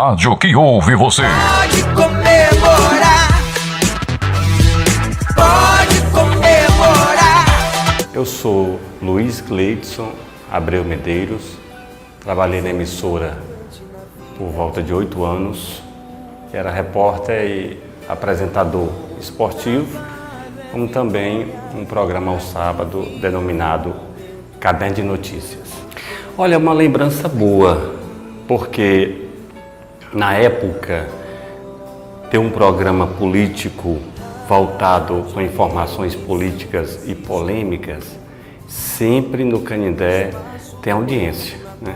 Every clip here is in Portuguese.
rádio que ouve você. Pode comemorar. Pode comemorar. Eu sou Luiz Cleidson Abreu Medeiros. Trabalhei na emissora por volta de 8 anos. Era repórter e apresentador esportivo, como também um programa ao sábado denominado Caderno de Notícias. Olha, é uma lembrança boa, porque na época ter um programa político voltado com informações políticas e polêmicas, sempre no Canindé tem audiência, né?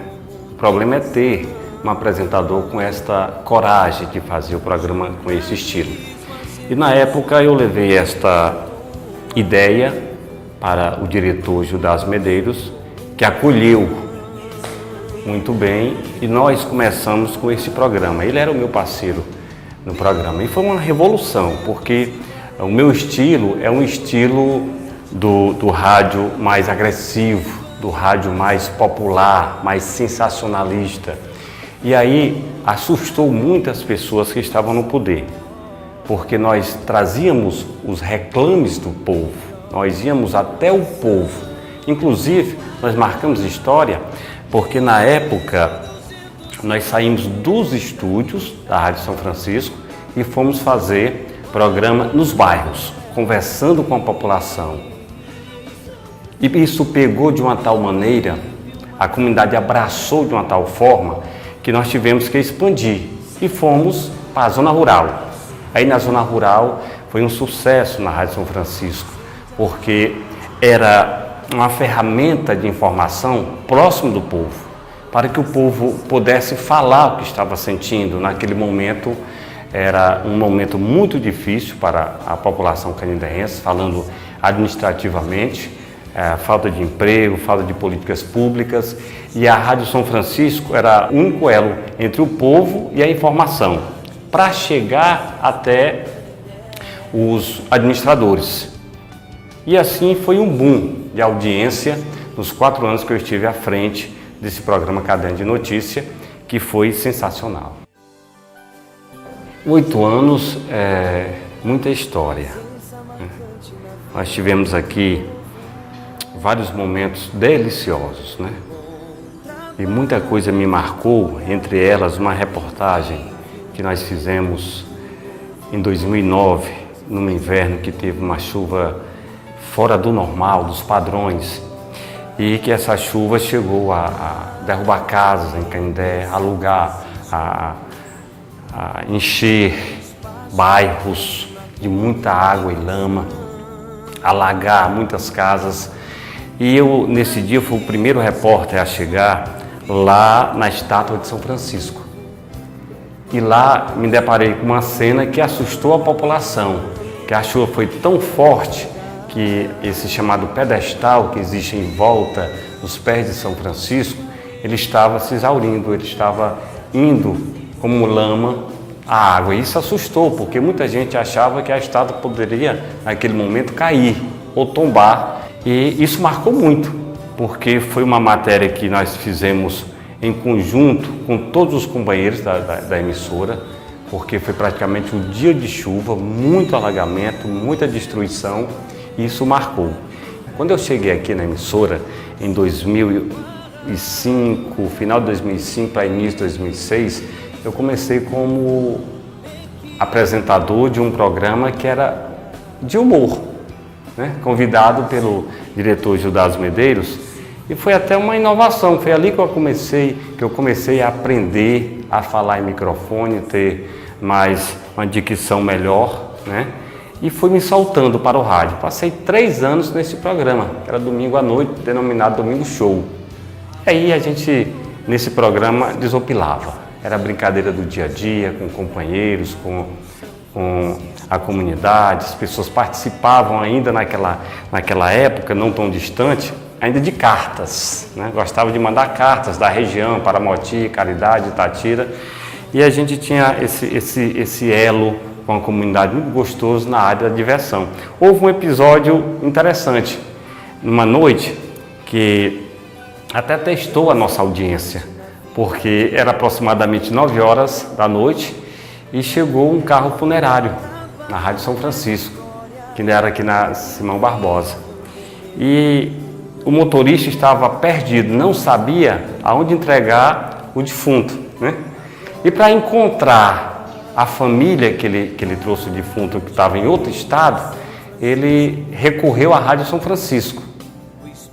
O problema é ter um apresentador com esta coragem de fazer o programa com esse estilo. E na época eu levei esta ideia para o diretor Judas Medeiros, que acolheu muito bem, e nós começamos com esse programa. Ele era o meu parceiro no programa e foi uma revolução, porque o meu estilo é um estilo do rádio mais agressivo, do rádio mais popular, mais sensacionalista. E aí assustou muitas pessoas que estavam no poder, porque nós trazíamos os reclames do povo, nós íamos até o povo. Inclusive, nós marcamos história, porque na época nós saímos dos estúdios da Rádio São Francisco e fomos fazer programa nos bairros, conversando com a população. E isso pegou de uma tal maneira, a comunidade abraçou de uma tal forma, que nós tivemos que expandir e fomos para a zona rural. Aí na zona rural foi um sucesso na Rádio São Francisco, porque era uma ferramenta de informação próximo do povo, para que o povo pudesse falar o que estava sentindo. Naquele momento era um momento muito difícil para a população canindense, falando administrativamente, falta de emprego, falta de políticas públicas, e a Rádio São Francisco era um único elo entre o povo e a informação, para chegar até os administradores. E assim foi um boom de audiência nos 4 anos que eu estive à frente desse programa Caderno de Notícia, que foi sensacional. 8 anos é muita história, né? Nós tivemos aqui vários momentos deliciosos, né? E muita coisa me marcou, entre elas uma reportagem que nós fizemos em 2009, num inverno que teve uma chuva fora do normal, dos padrões, e que essa chuva chegou a derrubar casas em Canindé, alugar, a encher bairros de muita água e lama, alagar muitas casas. E eu, nesse dia, fui o primeiro repórter a chegar lá na estátua de São Francisco. E lá me deparei com uma cena que assustou a população, que a chuva foi tão forte que esse chamado pedestal que existe em volta dos pés de São Francisco, ele estava se exaurindo, ele estava indo como lama à água. E isso assustou, porque muita gente achava que a estátua poderia, naquele momento, cair ou tombar. E isso marcou muito, porque foi uma matéria que nós fizemos em conjunto com todos os companheiros da emissora, porque foi praticamente um dia de chuva, muito alagamento, muita destruição, e isso marcou. Quando eu cheguei aqui na emissora, em 2005, final de 2005 para início de 2006, eu comecei como apresentador de um programa que era de humor, né? Convidado pelo diretor Judas Medeiros, e foi até uma inovação. Foi ali que eu comecei a aprender a falar em microfone, ter mais uma dicção melhor, né? E fui me soltando para o rádio. Passei 3 anos nesse programa, que era domingo à noite, denominado Domingo Show. E aí a gente, nesse programa, desopilava. Era brincadeira do dia a dia, com companheiros, com a comunidade. As pessoas participavam ainda naquela época, não tão distante, ainda de cartas, né? Gostava de mandar cartas da região, para Moti, Caridade, Itatira. E a gente tinha esse elo com a comunidade muito gostoso na área da diversão. Houve um episódio interessante, numa noite, que até testou a nossa audiência, porque era aproximadamente 9 horas da noite e chegou um carro funerário na Rádio São Francisco, que era aqui na Simão Barbosa. E o motorista estava perdido, não sabia aonde entregar o defunto, né? E para encontrar a família que ele trouxe o defunto, que estava em outro estado, ele recorreu à Rádio São Francisco.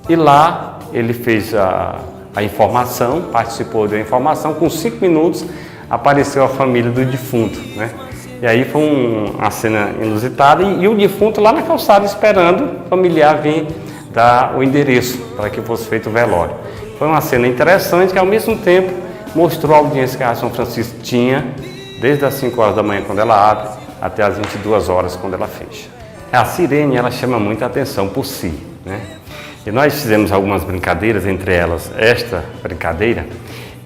E lá ele fez a informação, participou da informação, com 5 minutos apareceu a família do defunto, né? E aí foi uma cena inusitada e o defunto lá na calçada esperando o familiar vir dar o endereço para que fosse feito o velório. Foi uma cena interessante que ao mesmo tempo mostrou a audiência que a Rádio São Francisco tinha desde as 5 horas da manhã quando ela abre até as 22 horas quando ela fecha. A sirene, ela chama muita atenção por si, né? E nós fizemos algumas brincadeiras, entre elas esta brincadeira,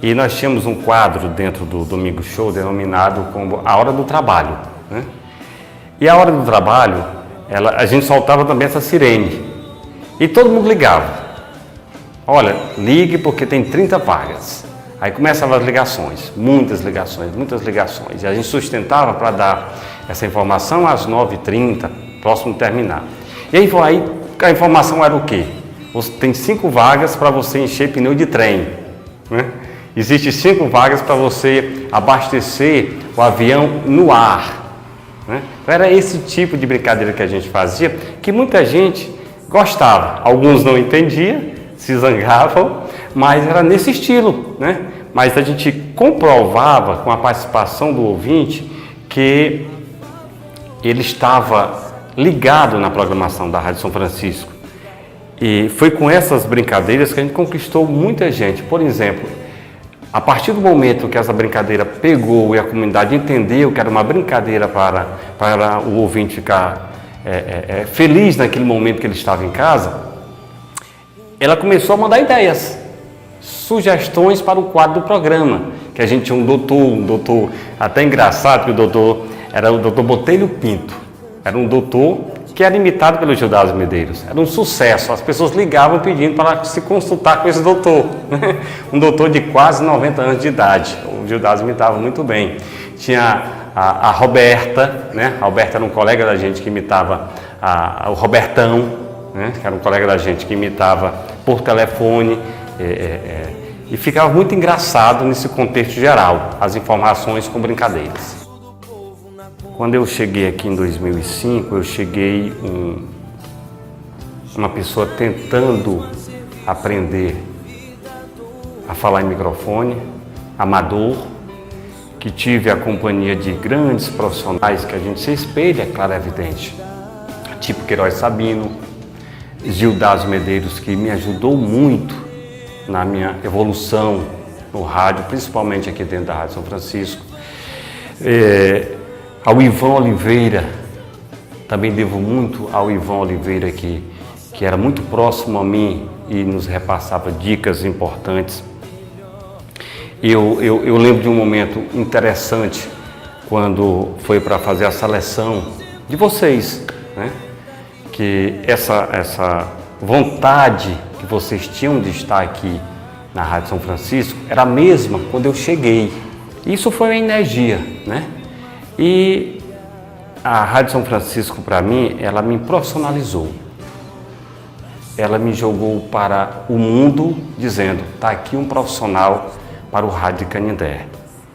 e nós tínhamos um quadro dentro do Domingo Show denominado como A Hora do Trabalho, né? E a hora do trabalho, a gente soltava também essa sirene e todo mundo ligava. Olha, ligue porque tem 30 vagas. Aí começavam as ligações, muitas ligações. E a gente sustentava para dar essa informação às 9h30, próximo de terminar. E aí a informação era o quê? Você tem 5 vagas para você encher pneu de trem, né? Existem 5 vagas para você abastecer o avião no ar, né? Era esse tipo de brincadeira que a gente fazia, que muita gente gostava. Alguns não entendiam, se zangavam, mas era nesse estilo, né? Mas a gente comprovava com a participação do ouvinte que ele estava ligado na programação da Rádio São Francisco. E foi com essas brincadeiras que a gente conquistou muita gente. Por exemplo, a partir do momento que essa brincadeira pegou e a comunidade entendeu que era uma brincadeira para o ouvinte ficar feliz naquele momento que ele estava em casa, ela começou a mandar ideias, sugestões para o quadro do programa, que a gente tinha um doutor até engraçado, que o doutor era o doutor Botelho Pinto, era um doutor que era imitado pelo Gildas Medeiros, era um sucesso, as pessoas ligavam pedindo para se consultar com esse doutor, um doutor de quase 90 anos de idade, o Gildas imitava muito bem. Tinha a Roberta, né? A Roberta era um colega da gente que imitava o Robertão, né? Que era um colega da gente que imitava por telefone, e ficava muito engraçado nesse contexto geral, as informações com brincadeiras. Quando eu cheguei aqui em 2005, eu cheguei uma pessoa tentando aprender a falar em microfone, amador, que tive a companhia de grandes profissionais que a gente se espelha, claro, é evidente, tipo Queiroz Sabino, Gildas Medeiros, que me ajudou muito na minha evolução no rádio, principalmente aqui dentro da Rádio São Francisco. Ao Ivan Oliveira, também devo muito ao Ivan Oliveira, que era muito próximo a mim e nos repassava dicas importantes. Eu lembro de um momento interessante, quando foi para fazer a seleção de vocês, né? Que essa vontade que vocês tinham de estar aqui na Rádio São Francisco era a mesma quando eu cheguei. Isso foi uma energia, né? E a Rádio São Francisco, para mim, ela me profissionalizou. Ela me jogou para o mundo dizendo, está aqui um profissional para o rádio de Canindé.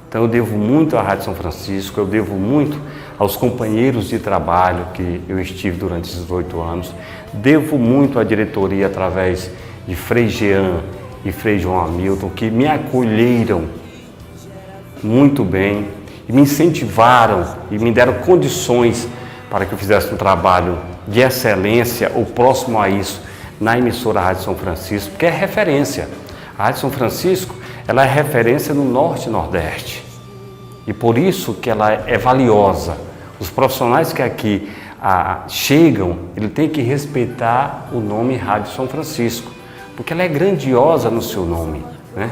Então eu devo muito à Rádio São Francisco, eu devo muito aos companheiros de trabalho que eu estive durante esses 8 anos, devo muito à diretoria através de Frei Jean e Frei João Hamilton, que me acolheram muito bem e me incentivaram e me deram condições para que eu fizesse um trabalho de excelência ou próximo a isso na emissora Rádio São Francisco, que é referência. A Rádio São Francisco, ela é referência no Norte e Nordeste e por isso que ela é valiosa. Os profissionais que aqui chegam, ele tem que respeitar o nome Rádio São Francisco, porque ela é grandiosa no seu nome, né?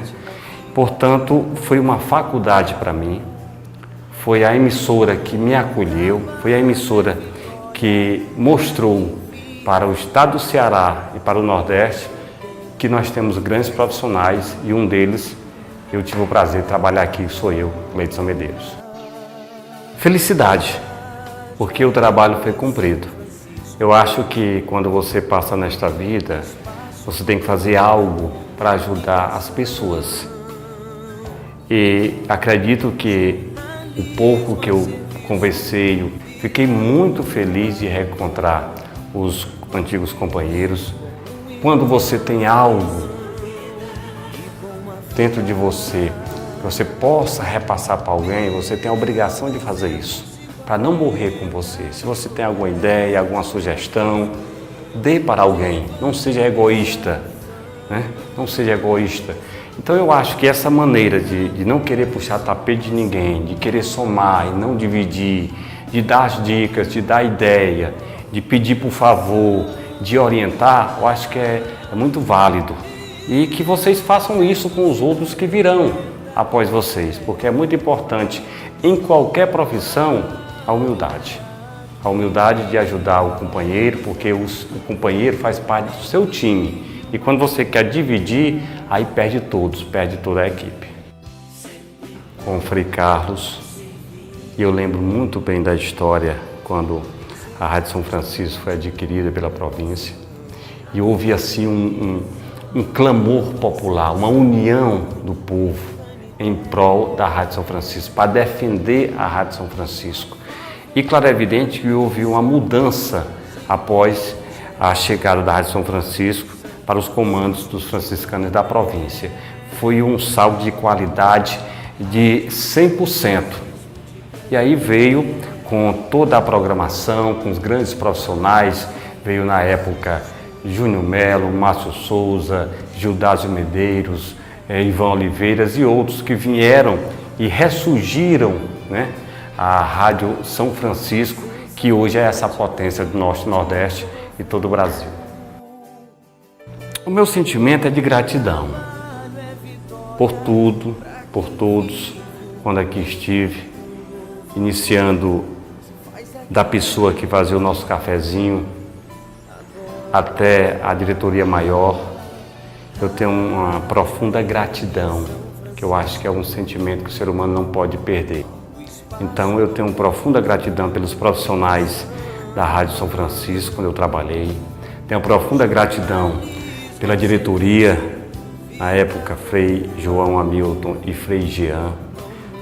Portanto, foi uma faculdade para mim, foi a emissora que me acolheu, foi a emissora que mostrou para o estado do Ceará e para o Nordeste que nós temos grandes profissionais e um deles eu tive o prazer de trabalhar aqui, sou eu, Cleidson Medeiros. Felicidade, porque o trabalho foi cumprido. Eu acho que quando você passa nesta vida, você tem que fazer algo para ajudar as pessoas. E acredito que o pouco que eu conversei, fiquei muito feliz de reencontrar os antigos companheiros. Quando você tem algo dentro de você, que você possa repassar para alguém, você tem a obrigação de fazer isso, para não morrer com você. Se você tem alguma ideia, alguma sugestão, dê para alguém, não seja egoísta, né? Não seja egoísta. Então eu acho que essa maneira de não querer puxar tapete de ninguém, de querer somar e não dividir, de dar as dicas, de dar ideia, de pedir por favor, de orientar, eu acho que é muito válido. E que vocês façam isso com os outros que virão após vocês, porque é muito importante em qualquer profissão a humildade. A humildade de ajudar o companheiro, porque o companheiro faz parte do seu time. E quando você quer dividir, aí perde todos, perde toda a equipe. Com o Frei Carlos, e eu lembro muito bem da história quando a Rádio São Francisco foi adquirida pela província. E houve assim um clamor popular, uma união do povo em prol da Rádio São Francisco, para defender a Rádio São Francisco. E claro, é evidente que houve uma mudança após a chegada da Rádio São Francisco para os comandos dos franciscanos da província. Foi um salto de qualidade de 100%. E aí veio com toda a programação, com os grandes profissionais, veio na época Júnior Melo, Márcio Souza, Gildásio Medeiros, Ivan Oliveiras e outros que vieram e ressurgiram, né, a Rádio São Francisco, que hoje é essa potência do Norte e Nordeste e todo o Brasil. O meu sentimento é de gratidão por tudo, por todos, quando aqui estive, iniciando da pessoa que fazia o nosso cafezinho até a diretoria maior. Eu tenho uma profunda gratidão, que eu acho que é um sentimento que o ser humano não pode perder. Então eu tenho profunda gratidão pelos profissionais da Rádio São Francisco, quando eu trabalhei. Tenho profunda gratidão pela diretoria, na época Frei João Hamilton e Frei Jean.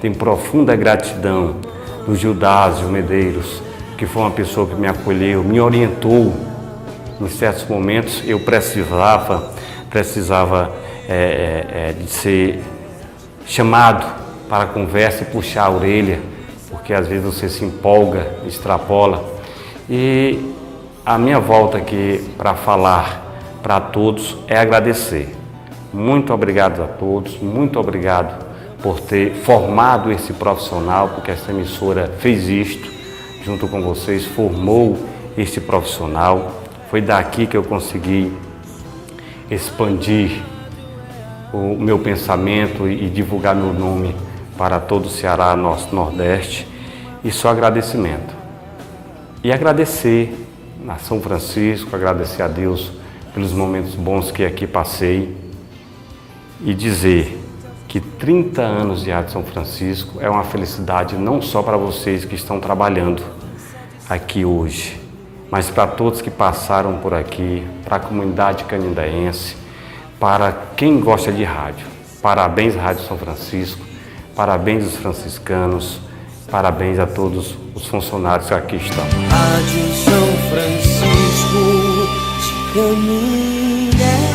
Tenho profunda gratidão do Gildásio Medeiros, que foi uma pessoa que me acolheu, me orientou. Em certos momentos eu precisava de ser chamado para a conversa e puxar a orelha, porque às vezes você se empolga, extrapola. E a minha volta aqui para falar para todos é agradecer. Muito obrigado a todos, muito obrigado por ter formado esse profissional, porque essa emissora fez isto, junto com vocês, formou esse profissional. Foi daqui que eu consegui expandir o meu pensamento e divulgar meu nome para todo o Ceará, nosso Nordeste, e só agradecimento. E agradecer a São Francisco, agradecer a Deus pelos momentos bons que aqui passei e dizer que 30 anos de Rádio São Francisco é uma felicidade não só para vocês que estão trabalhando aqui hoje, mas para todos que passaram por aqui, para a comunidade canindaense, para quem gosta de rádio. Parabéns, Rádio São Francisco, parabéns aos franciscanos, parabéns a todos os funcionários que aqui estão. Rádio São Francisco de Canindé.